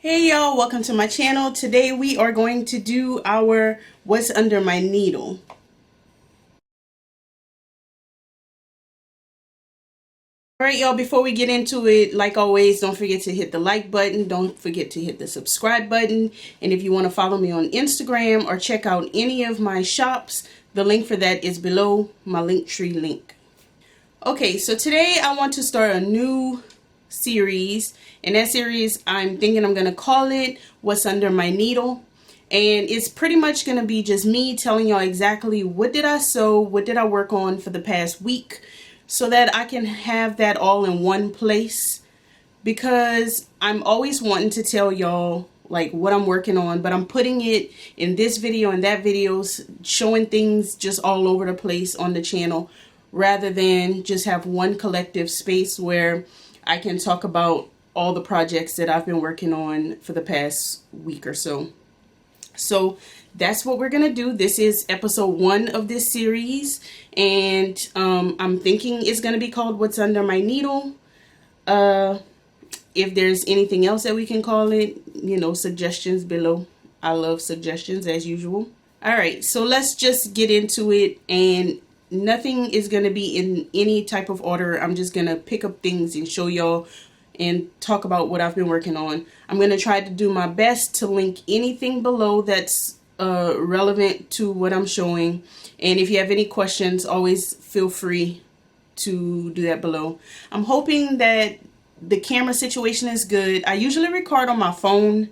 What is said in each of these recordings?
Hey y'all, welcome to my channel. Today we are going to do our what's under my needle. Alright y'all, before we get into it, like always, don't forget to hit the like button, don't forget to hit the subscribe button, and if you want to follow me on Instagram or check out any of my shops, the link for that is below my Linktree link. Okay, so today I want to start a new series, and that series I'm thinking I'm going to call it What's Under My Needle. And it's pretty much going to be just me telling y'all exactly what did I sew, what did I work on for the past week, so that I can have that all in one place, because I'm always wanting to tell y'all like what I'm working on, but I'm putting it in this video and that videos, showing things just all over the place on the channel, rather than just have one collective space where I can talk about all the projects that I've been working on for the past week or so. So that's what we're gonna do. This is episode 1 of this series, and I'm thinking it's gonna be called What's Under My Needle. If there's anything else that we can call it, you know, suggestions below. I love suggestions as usual. All right, so let's just get into it, and nothing is going to be in any type of order. I'm just going to pick up things and show y'all and talk about what I've been working on. I'm going to try to do my best to link anything below that's relevant to what I'm showing. And if you have any questions, always feel free to do that below. I'm hoping that the camera situation is good. I usually record on my phone,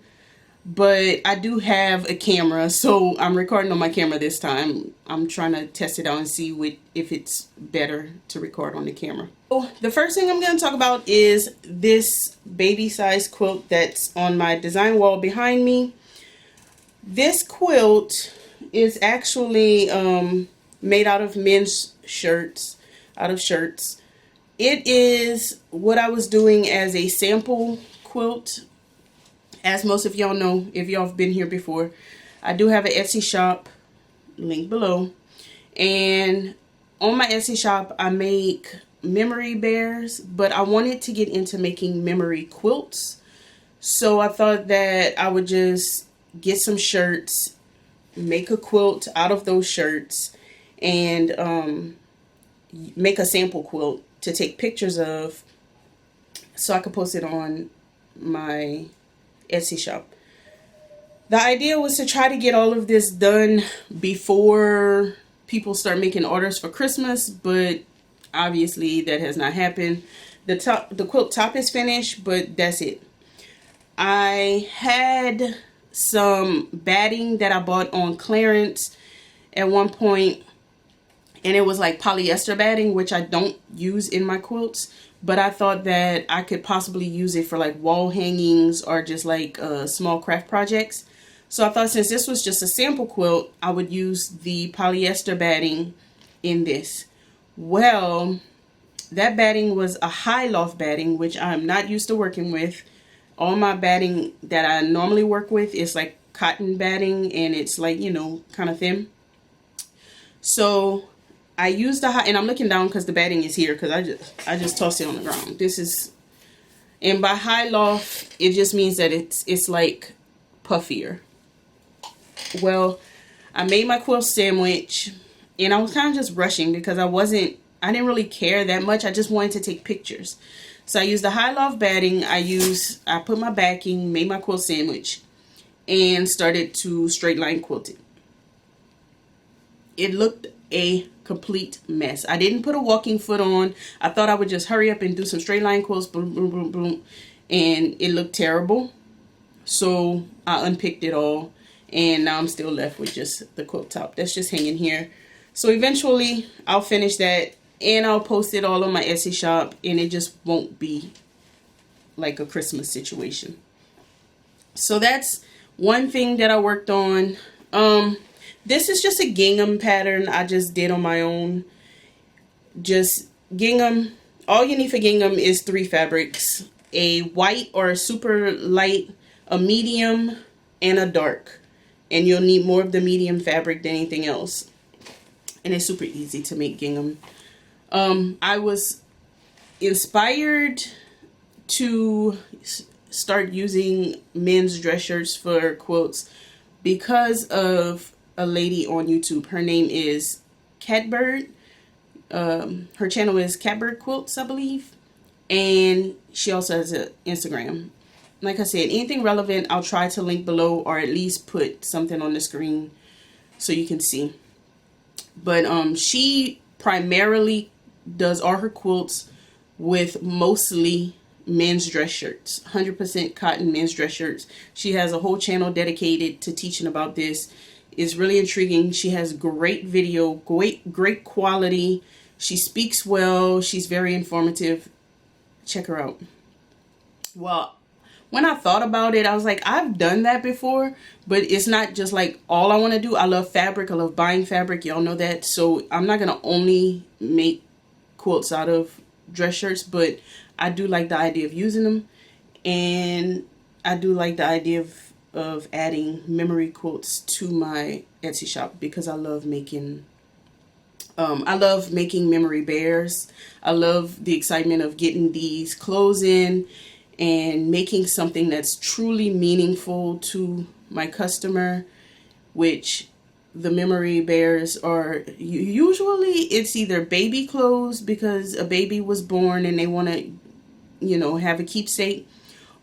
but I do have a camera, so I'm recording on my camera this time. I'm trying to test it out and see if it's better to record on the camera. So the first thing I'm going to talk about is this baby size quilt that's on my design wall behind me. This quilt is actually made out of men's shirts, It is what I was doing as a sample quilt. As most of y'all know, if y'all have been here before, I do have an Etsy shop, link below. And on my Etsy shop, I make memory bears, but I wanted to get into making memory quilts. So I thought that I would just get some shirts, make a quilt out of those shirts, and make a sample quilt to take pictures of so I could post it on my Etsy shop. The idea was to try to get all of this done before people start making orders for Christmas, but obviously that has not happened. The quilt top is finished, but that's it. I had some batting that I bought on clearance at one point, and it was like polyester batting, which I don't use in my quilts, but I thought that I could possibly use it for like wall hangings or just like small craft projects. So I thought since this was just a sample quilt, I would use the polyester batting in this. Well, that batting was a high loft batting, which I'm not used to working with. All my batting that I normally work with is like cotton batting, and it's like, you know, kind of thin. So I used the high, and I'm looking down because the batting is here, because I just tossed it on the ground. This is, and by high loft, it just means that it's like puffier. Well, I made my quilt sandwich, and I was kind of just rushing because I didn't really care that much. I just wanted to take pictures. So I used the high loft batting. I put my backing, made my quilt sandwich, and started to straight line quilt it. It looked a complete mess. I didn't put a walking foot on. I thought I would just hurry up and do some straight line quilts, boom, boom, boom, boom, and it looked terrible. So I unpicked it all, and now I'm still left with just the quilt top that's just hanging here. So eventually I'll finish that, and I'll post it all on my Etsy shop, and it just won't be like a Christmas situation. So that's one thing that I worked on. This is just a gingham pattern I just did on my own. Just gingham. All you need for gingham is 3 fabrics: a white or a super light, a medium, and a dark. And you'll need more of the medium fabric than anything else. And it's super easy to make gingham. I was inspired to start using men's dress shirts for quilts because of a lady on YouTube. Her name is Catbird. Her channel is Catbird Quilts, I believe. And she also has an Instagram. Like I said, anything relevant, I'll try to link below or at least put something on the screen so you can see. But she primarily does all her quilts with mostly men's dress shirts, 100% cotton men's dress shirts. She has a whole channel dedicated to teaching about this. It's really intriguing. She has great video, great quality. She speaks well. She's very informative. Check her out. Well, when I thought about it, I was like, I've done that before, but it's not just like all I want to do. I love fabric. I love buying fabric. Y'all know that. So I'm not going to only make quilts out of dress shirts, but I do like the idea of using them. And I do like the idea of adding memory quilts to my Etsy shop because I love making memory bears. I love the excitement of getting these clothes in and making something that's truly meaningful to my customer, which the memory bears are usually it's either baby clothes because a baby was born and they want to, you know, have a keepsake,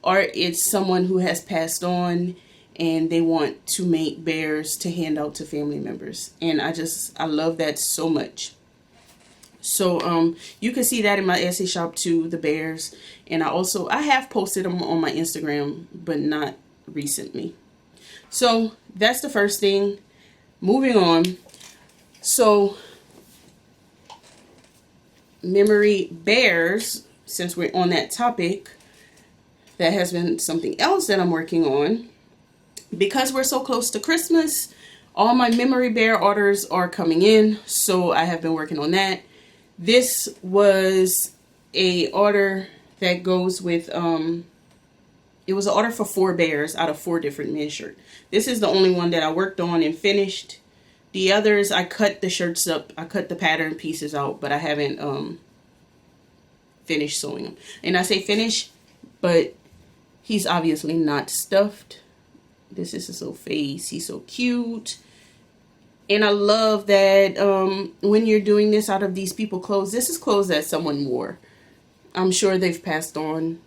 or it's someone who has passed on and they want to make bears to hand out to family members. And I love that so much. So you can see that in my Etsy shop too, the bears. And I have posted them on my Instagram, but not recently. So that's the first thing. Moving on. So memory bears, since we're on that topic, that has been something else that I'm working on. Because we're so close to Christmas, all my memory bear orders are coming in. So I have been working on that. This was a order that goes with, it was an order for 4 bears out of 4 different men's shirts. This is the only one that I worked on and finished. The others, I cut the shirts up. I cut the pattern pieces out, but I haven't finished sewing them. And I say finish, but he's obviously not stuffed. This is his little face. He's so cute. And I love that when you're doing this out of these people clothes, this is clothes that someone wore. I'm sure they've passed on,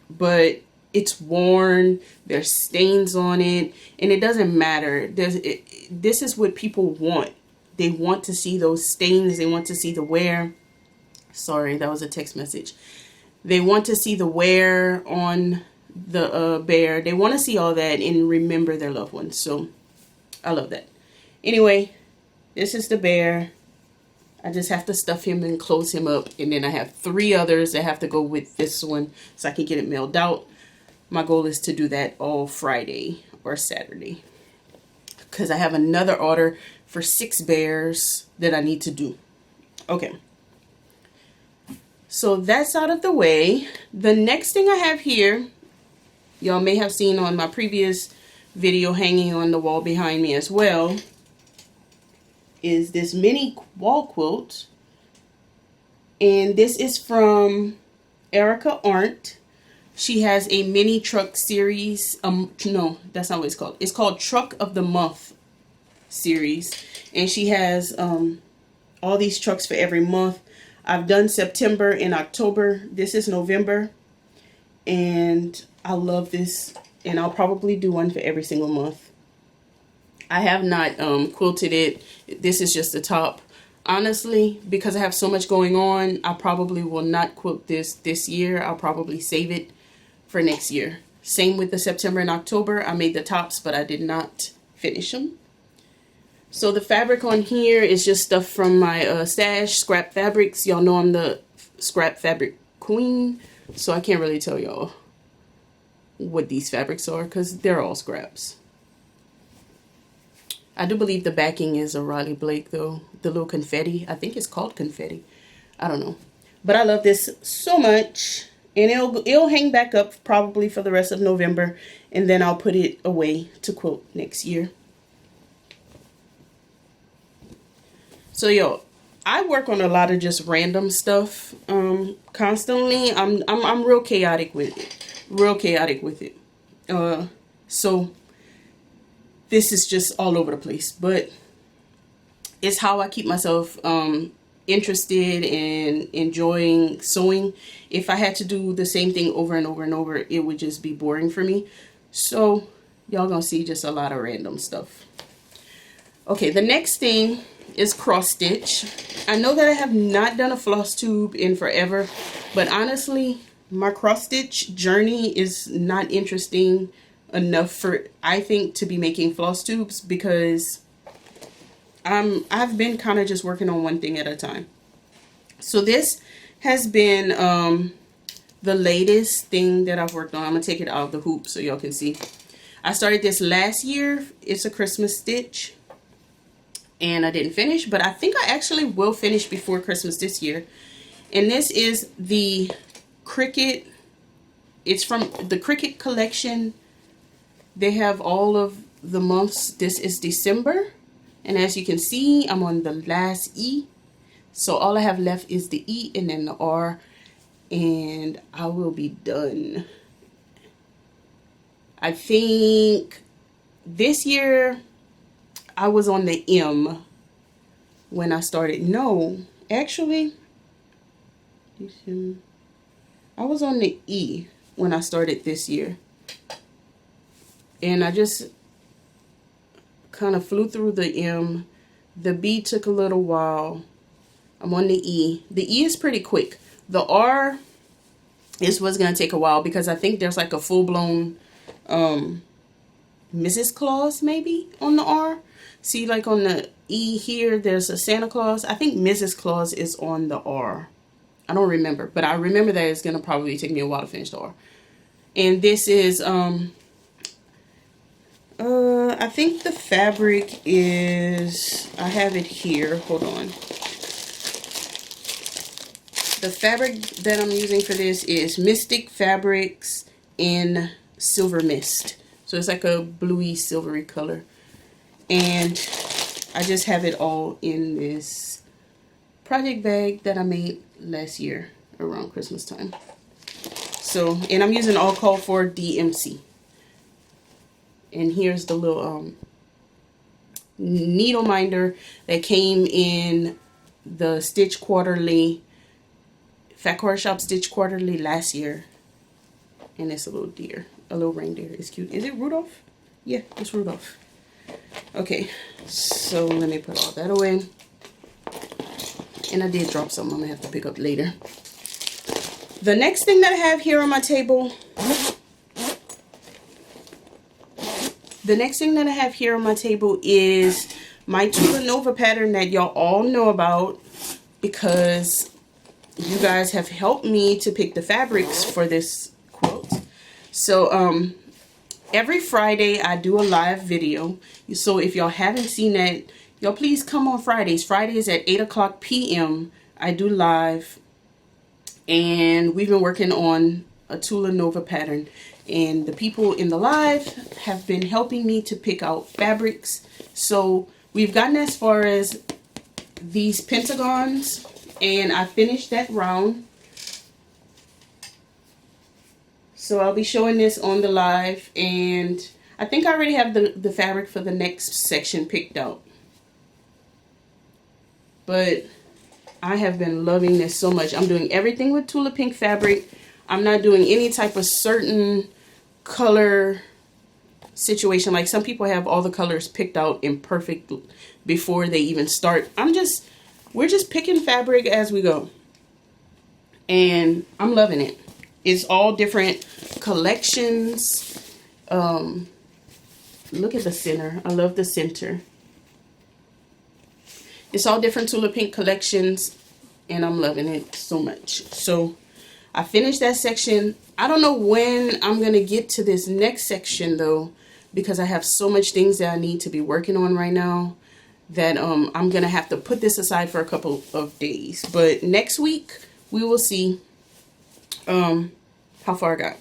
but it's worn. There's stains on it, and it doesn't matter. This is what people want. They want to see those stains. They want to see the wear. Sorry, that was a text message. They want to see the wear on the bear. They want to see all that and remember their loved ones. So I love that. Anyway, this is the bear. I just have to stuff him and close him up. And then I have 3 others that have to go with this one so I can get it mailed out. My goal is to do that all Friday or Saturday, because I have another order for 6 bears that I need to do. Okay. So that's out of the way. The next thing I have here, y'all may have seen on my previous video hanging on the wall behind me as well, is this mini wall quilt. And this is from Erica Arndt. She has a mini truck series. No, that's not what it's called. It's called Truck of the Month series. And she has all these trucks for every month. I've done September and October. This is November. And I love this. And I'll probably do one for every single month. I have not quilted it. This is just the top. Honestly, because I have so much going on, I probably will not quilt this year. I'll probably save it for next year. Same with the September and October. I made the tops, but I did not finish them. So the fabric on here is just stuff from my stash, scrap fabrics. Y'all know I'm the scrap fabric queen, so I can't really tell y'all what these fabrics are because they're all scraps. I do believe the backing is a Riley Blake though. The little confetti. I think it's called confetti. I don't know. But I love this so much. And it'll hang back up probably for the rest of November. And then I'll put it away to quilt next year. So yo, I work on a lot of just random stuff constantly. I'm real chaotic with it. real chaotic with it. So this is just all over the place, but it's how I keep myself interested in enjoying sewing. If I had to do the same thing over and over and over, it would just be boring for me. So y'all gonna see just a lot of random stuff. Okay, the next thing is cross stitch. I know that I have not done a floss tube in forever, but honestly, my cross stitch journey is not interesting enough for, I think, to be making floss tubes, because I've been kind of just working on one thing at a time. So this has been the latest thing that I've worked on. I'm gonna take it out of the hoop so y'all can see. I started this last year. It's a Christmas stitch, and I didn't finish, but I think I actually will finish before Christmas this year. And this is the Cricut. It's from the Cricut collection. They have all of the months. This is December. And as you can see, I'm on the last E. So all I have left is the E and then the R. And I will be done. I think this year I was on the M when I started. No, actually, I was on the E when I started this year. And I just kind of flew through the M. The B took a little while. I'm on the E. The E is pretty quick. The R is what's going to take a while, because I think there's like a full-blown Mrs. Claus maybe on the R. See, like on the E here, there's a Santa Claus. I think Mrs. Claus is on the R. I don't remember, but I remember that it's going to probably take me a while to finish the R. And this is I think the fabric is, I have it here, hold on. The fabric that I'm using for this is Mystic Fabrics in Silver Mist. So it's like a bluey silvery color. And I just have it all in this project bag that I made last year around Christmas time. So, and I'm using all called for DMC. And here's the little needle minder that came in the Stitch Quarterly, Fat Quarter Shop Stitch Quarterly last year. And it's a little deer, a little reindeer. It's cute. Is it Rudolph? Yeah, it's Rudolph. Okay, so let me put all that away. And I did drop some I'm gonna have to pick up later. The next thing that I have here on my table, is my Tula Nova pattern that y'all all know about, because you guys have helped me to pick the fabrics for this quilt. So every Friday I do a live video. So if y'all haven't seen that, y'all please come on Fridays. Fridays at 8:00 p.m. I do live, and we've been working on a Tula Nova pattern. And the people in the live have been helping me to pick out fabrics. So we've gotten as far as these pentagons, and I finished that round. So I'll be showing this on the live, and I think I already have the fabric for the next section picked out. But I have been loving this so much. I'm doing everything with Tula Pink fabric. I'm not doing any type of certain color situation. Like some people have all the colors picked out in perfect before they even start. We're just picking fabric as we go. And I'm loving it. It's all different collections. Look at the center. I love the center. It's all different Tula Pink collections, and I'm loving it so much. So I finished that section. I don't know when I'm going to get to this next section though, because I have so much things that I need to be working on right now that I'm going to have to put this aside for a couple of days. But next week we will see how far I got.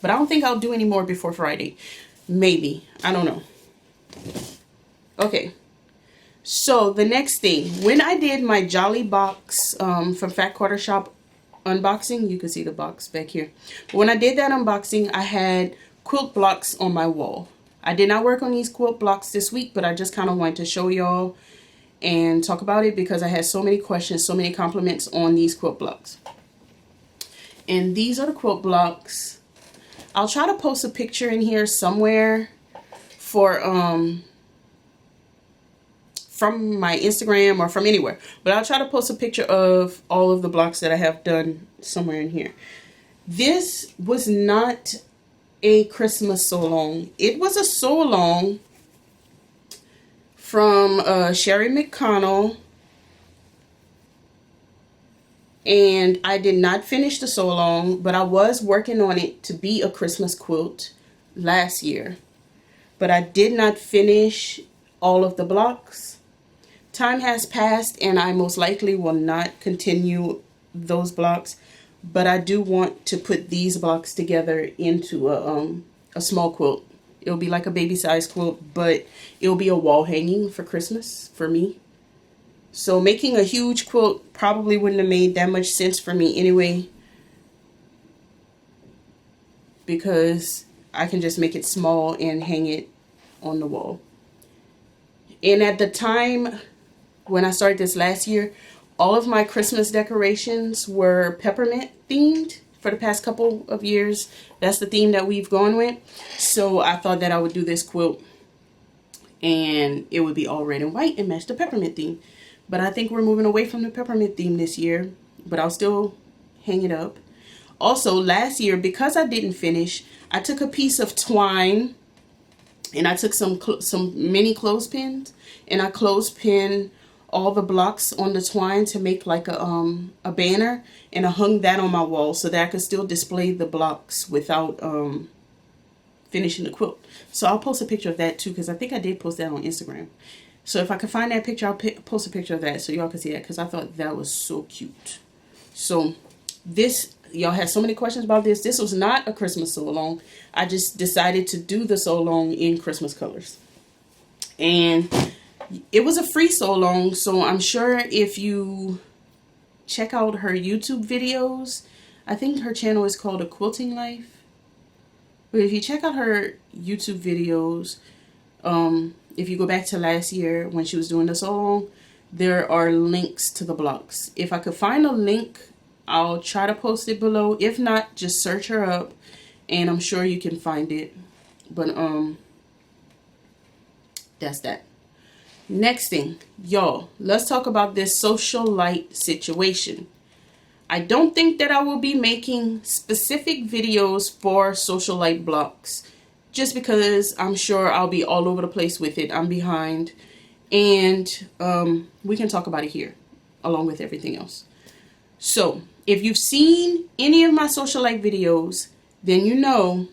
But I don't think I'll do any more before Friday. Maybe. I don't know. Okay. So the next thing, when I did my Jolly box from Fat Quarter Shop unboxing. You can see the box back here. But when I did that unboxing, I had quilt blocks on my wall. I did not work on these quilt blocks this week, but I just kind of wanted to show y'all and talk about it because I had so many questions, so many compliments on these quilt blocks. And these are the quilt blocks. I'll try to post a picture in here somewhere for from my Instagram or from anywhere, but I'll try to post a picture of all of the blocks that I have done somewhere in here. This was not a Christmas sew-along. It was a sew-along from Sherry McConnell, and I did not finish the sew-along, but I was working on it to be a Christmas quilt last year, but I did not finish all of the blocks. Time has passed and I most likely will not continue those blocks, but I do want to put these blocks together into a small quilt. It'll be like a baby size quilt, but it'll be a wall hanging for Christmas for me. So making a huge quilt probably wouldn't have made that much sense for me anyway, because I can just make it small and hang it on the wall. And at the time when I started this last year, all of my Christmas decorations were peppermint themed for the past couple of years. That's the theme that we've gone with. So I thought that I would do this quilt and it would be all red and white and match the peppermint theme. But I think we're moving away from the peppermint theme this year, but I'll still hang it up. Also, last year, because I didn't finish, I took a piece of twine and I took some mini clothespins and I clothespin all the blocks on the twine to make like a banner, and I hung that on my wall so that I could still display the blocks without finishing the quilt. So I'll post a picture of that too, because I think I did post that on Instagram. So if I can find that picture, I'll post a picture of that so y'all can see that, because I thought that was so cute. So this, y'all had so many questions about this. This was not a Christmas sew-along. I just decided to do the sew-along in Christmas colors. And it was a free sew-along, so I'm sure if you check out her YouTube videos, I think her channel is called A Quilting Life. But if you check out her YouTube videos, if you go back to last year when she was doing the sew-along, there are links to the blocks. If I could find a link, I'll try to post it below. If not, just search her up and I'm sure you can find it. But that's that. Next thing, y'all, let's talk about this Sewcialite situation. I don't think that I will be making specific videos for Sewcialite blocks, just because I'm sure I'll be all over the place with it. I'm behind, and we can talk about it here along with everything else. So if you've seen any of my Sewcialite videos, then you know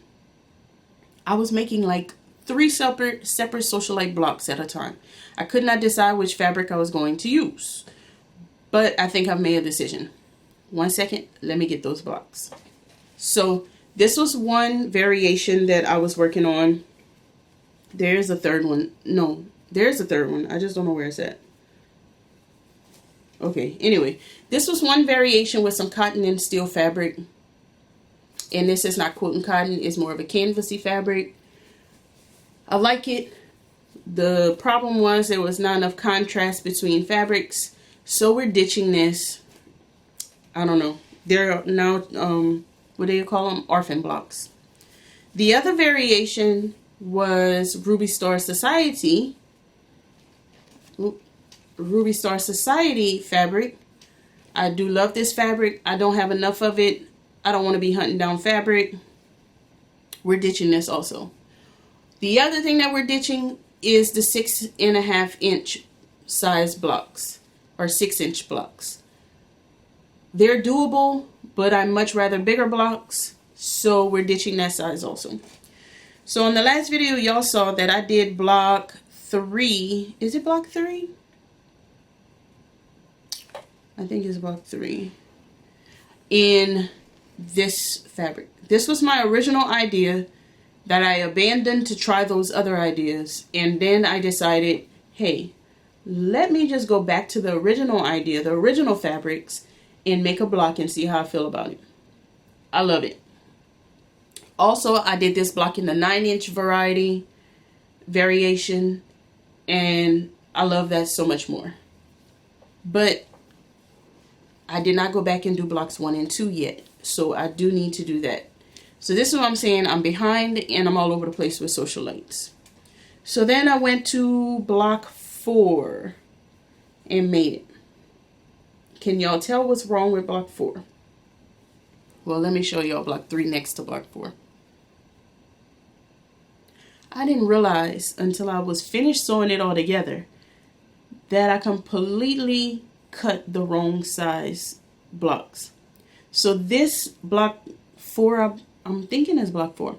I was making like 3 separate Sewcialite blocks at a time. I could not decide which fabric I was going to use, but I think I've made a decision. One second, let me get those blocks. So this was one variation that I was working on. There's a third one. No, there's a third one. I just don't know where it's at. Okay, anyway, this was one variation with some cotton and steel fabric. And this is not quilting cotton, it's more of a canvasy fabric. I like it. The problem was there was not enough contrast between fabrics, so we're ditching this. I don't know. They're now, what do you call them? Orphan blocks. The other variation was Ruby Star Society. Ruby Star Society fabric. I do love this fabric. I don't have enough of it. I don't want to be hunting down fabric. We're ditching this also. The other thing that we're ditching is the 6.5 inch size blocks, or 6 inch blocks. They're doable, but I much rather bigger blocks, so we're ditching that size also. So in the last video, y'all saw that I did block 3. Is it block 3? I think it's block 3 in this fabric. This was my original idea that I abandoned to try those other ideas, and then I decided, hey, let me just go back to the original idea, the original fabrics, and make a block and see how I feel about it. I love it. Also, I did this block in the 9-inch variation, and I love that so much more. But I did not go back and do blocks 1 and 2 yet, so I do need to do that. So this is what I'm saying. I'm behind and I'm all over the place with Sewcialites. So then I went to block 4 and made it. Can y'all tell what's wrong with block 4? Well, let me show y'all block 3 next to block 4. I didn't realize until I was finished sewing it all together that I completely cut the wrong size blocks. So this block 4, I'm thinking is block 4,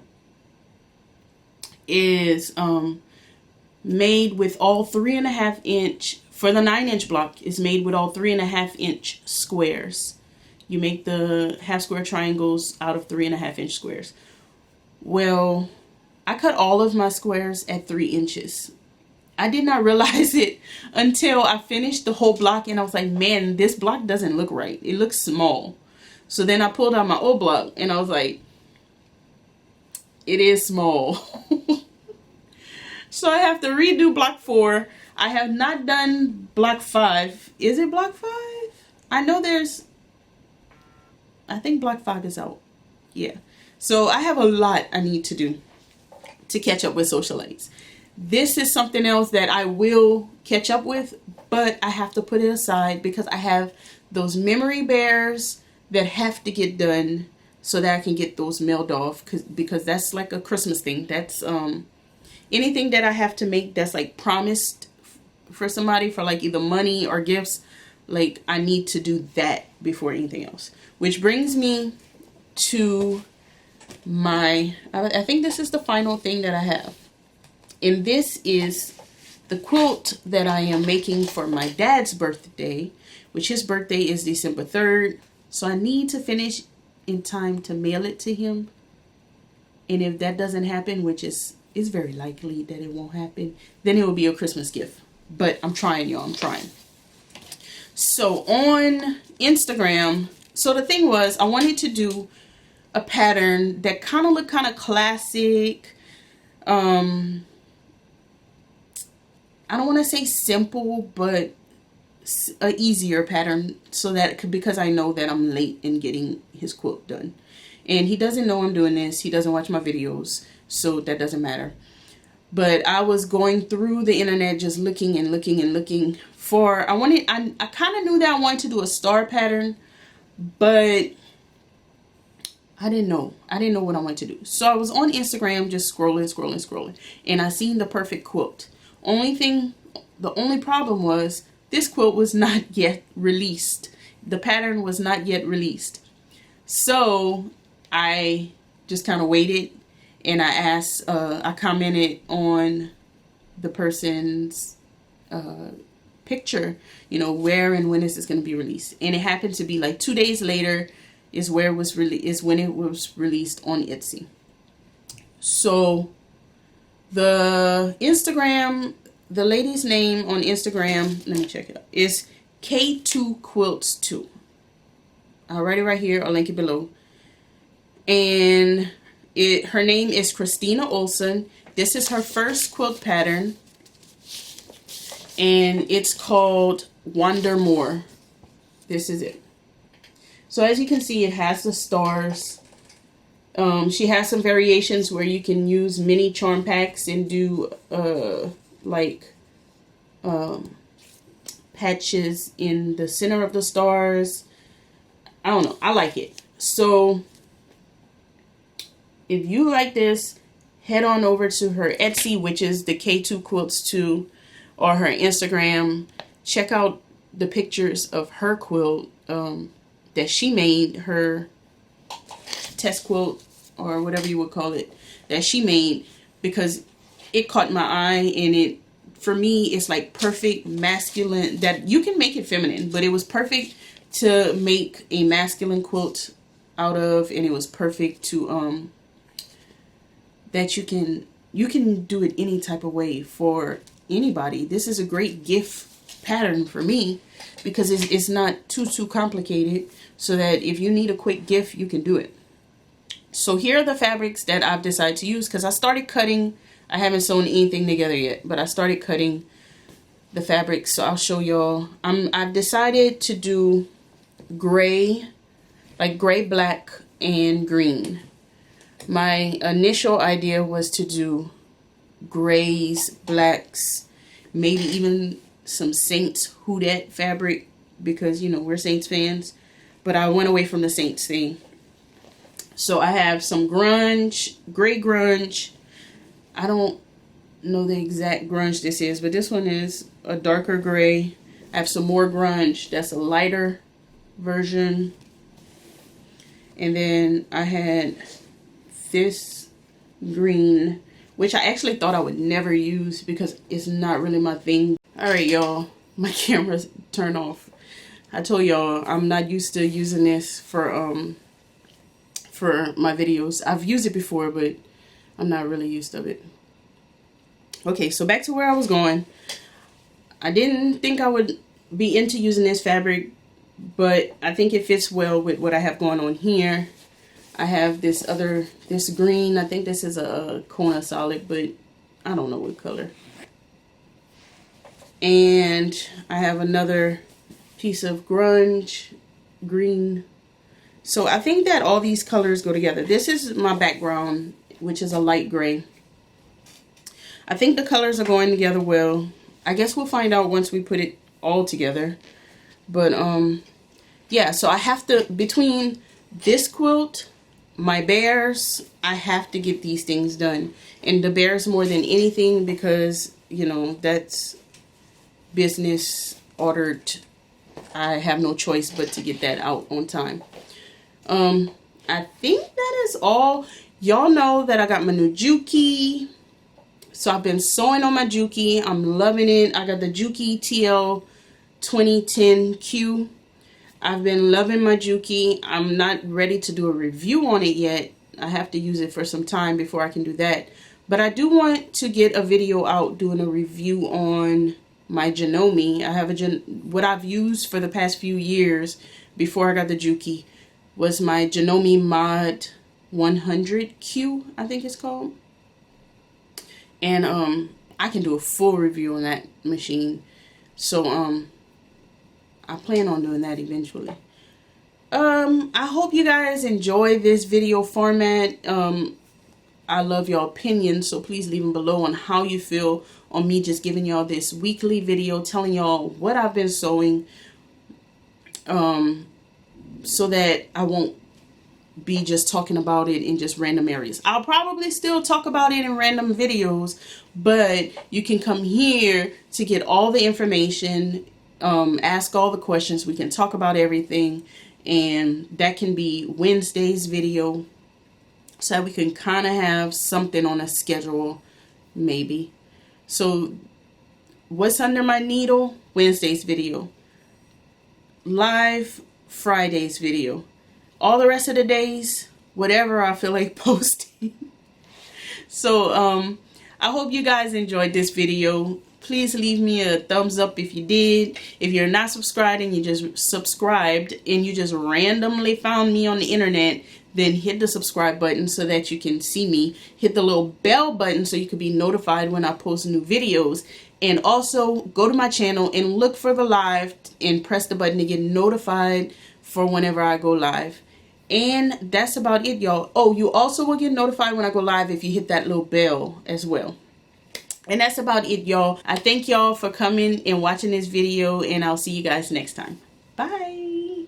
is made with all 3.5 inch, for the 9-inch block, is made with all 3.5 inch squares. You make the half square triangles out of 3.5 inch squares. Well, I cut all of my squares at 3 inches. I did not realize it until I finished the whole block, and I was like, man, this block doesn't look right. It looks small. So then I pulled out my old block and I was like, it is small. So I have to redo block 4. I have not done block 5. Is it block 5? I know I think block 5 is out. Yeah. So I have a lot I need to do to catch up with Sewcialites. This is something else that I will catch up with, but I have to put it aside because I have those memory bears that have to get done so that I can get those mailed off, because that's like a Christmas thing. That's anything that I have to make that's like promised for somebody for like either money or gifts. Like I need to do that before anything else, which brings me to I think this is the final thing that I have. And this is the quilt that I am making for my dad's birthday, which his birthday is December 3rd. So I need to finish in time to mail it to him. And if that doesn't happen, which is very likely that it won't happen, then it will be a Christmas gift. But I'm trying, y'all. I'm trying. So on Instagram, so the thing was, I wanted to do a pattern that kind of looked kind of classic. I don't want to say simple, but a easier pattern, so that because I know that I'm late in getting his quilt done, and he doesn't know I'm doing this. He doesn't watch my videos, so that doesn't matter. But I was going through the internet just looking and looking and looking for, I kind of knew that I wanted to do a star pattern, but I didn't know what I wanted to do. So I was on Instagram just scrolling, and I seen the perfect quilt. The only problem was this quilt was not yet released. The pattern was not yet released. So I just kind of waited, and I commented on the person's picture, where and when is this going to be released. And it happened to be like 2 days later is when it was released on Etsy. So the lady's name on Instagram, let me check it out, is K2 Quilts 2. I'll write it right here. I'll link it below. And her name is Christina Olson. This is her first quilt pattern, and it's called Wander More. This is it. So as you can see, it has the stars. She has some variations where you can use mini charm packs and do patches in the center of the stars. I don't know. I like it. So if you like this, head on over to her Etsy, which is the K2 Quilts 2, or her Instagram. Check out the pictures of her quilt that she made, her test quilt, or whatever you would call it, that she made, because it caught my eye, and for me, it's like perfect masculine, that you can make it feminine, but it was perfect to make a masculine quilt out of, and it was perfect to that you can do it any type of way for anybody. This is a great gift pattern for me, because it's not too complicated, so that if you need a quick gift, you can do it. So here are the fabrics that I've decided to use, because I started cutting. I haven't sewn anything together yet, but I started cutting the fabrics, so I'll show y'all. I've decided to do gray, like gray, black, and green. My initial idea was to do grays, blacks, maybe even some Saints Houdet fabric, because you know we're Saints fans, but I went away from the Saints thing. So I have some grunge, gray grunge. I don't know the exact grunge this is, but this one is a darker gray. I have some more grunge, that's a lighter version. And then I had this green, which I actually thought I would never use because it's not really my thing. All right, y'all, my camera's turned off. I told y'all I'm not used to using this for my videos. I've used it before, but I'm not really used to it. Okay, so back to where I was going. I didn't think I would be into using this fabric, but I think it fits well with what I have going on here. I have this green. I think this is a Kona solid, but I don't know what color. And I have another piece of grunge green. So I think that all these colors go together. This is my background, which is a light gray. I think the colors are going together well. I guess we'll find out once we put it all together. But yeah, so I have to, between this quilt, my bears, I have to get these things done. And the bears more than anything, because you know that's business ordered. I have no choice but to get that out on time. I think that is all. Y'all know that I got my new Juki. So I've been sewing on my Juki. I'm loving it. I got the Juki TL 2010Q. I've been loving my Juki. I'm not ready to do a review on it yet. I have to use it for some time before I can do that. But I do want to get a video out doing a review on my Janome. I have what I've used for the past few years before I got the Juki was my Janome Mod 100Q, I think it's called. And I can do a full review on that machine. So I plan on doing that eventually. I hope you guys enjoy this video format. I love your opinions, so please leave them below on how you feel on me just giving y'all this weekly video, telling y'all what I've been sewing, so that I won't be just talking about it in just random areas. I'll probably still talk about it in random videos, but you can come here to get all the information, ask all the questions. We can talk about everything, and that can be Wednesday's video, so that we can kind of have something on a schedule, maybe. So what's under my needle? Wednesday's video. Live Friday's video. All the rest of the days, whatever I feel like posting. So I hope you guys enjoyed this video. Please leave me a thumbs up if you did. If you're not subscribed and you just subscribed and you just randomly found me on the internet, then hit the subscribe button so that you can see me. Hit the little bell button so you can be notified when I post new videos. And also go to my channel and look for the live and press the button to get notified for whenever I go live. And that's about it, y'all. Oh, you also will get notified when I go live if you hit that little bell as well. And that's about it, y'all. I thank y'all for coming and watching this video, and I'll see you guys next time. Bye.